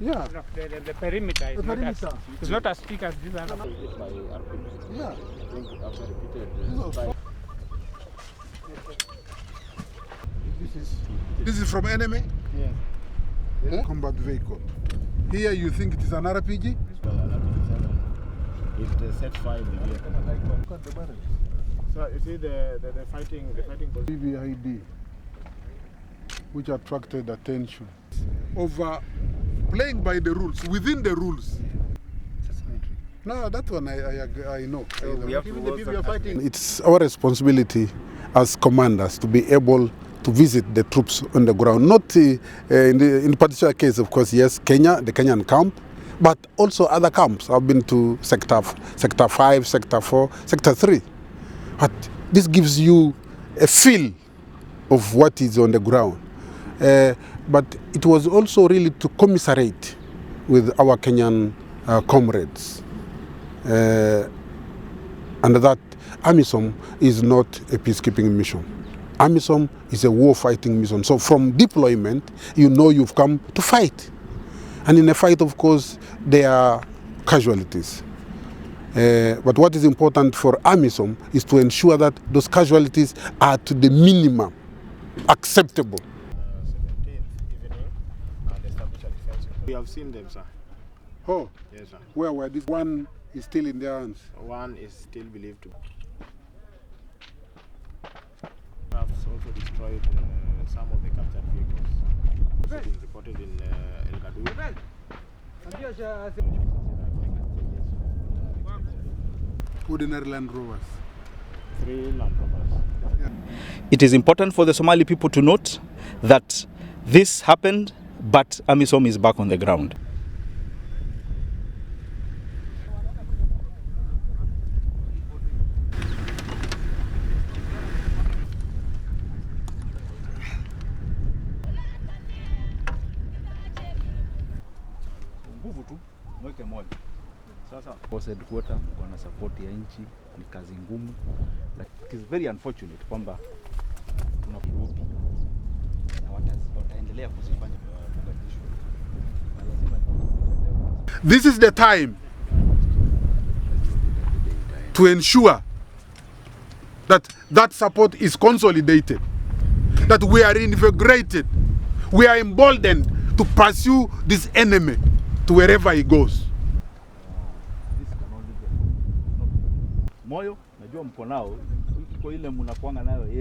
Yeah. No, the perimeter is the not as thick as this other. Yeah. This is from enemy? Yes. Yeah. Combat vehicle. Here you think it is an RPG? It sets fire in the vehicle. So you see the fighting Goobihii, which attracted attention. Over playing by the rules, within the rules. No, that one I know. So we have to work. It's our responsibility as commanders to be able to visit the troops on the ground. Not in the particular case, of course, yes, Kenya, the Kenyan camp, but also other camps. I've been to Sector 5, Sector 4, Sector 3. But this gives you a feel of what is on the ground. But it was also really to commiserate with our Kenyan comrades. And that AMISOM is not a peacekeeping mission. AMISOM is a war-fighting mission. So from deployment, you know you've come to fight. And in a fight, of course, there are casualties. But what is important for AMISOM is to ensure that those casualties are to the minimum acceptable. 17th evening, and establish a defense. We have seen them, sir. Oh, Yes, sir. where this one is still in their hands? One is still believed to have also destroyed some of the captured vehicles. Also being reported in El Gadour. Ordinary Land Rovers. 3 Land Rovers. Yeah. It is important for the Somali people to note that this happened, but AMISOM is back on the ground. Nguvu tu mweke moja. Sasa force headquarter wana support ya nchi, ni kazi ngumu. Like, it is very unfortunate kwamba tuna kurudi na wataendelea kuzifanya Mogadishu. This is the time to ensure that that support is consolidated, that we are invigorated, we are emboldened to pursue this enemy to wherever he goes. Moyo najua mko nao, iko ile mnakuanga nayo.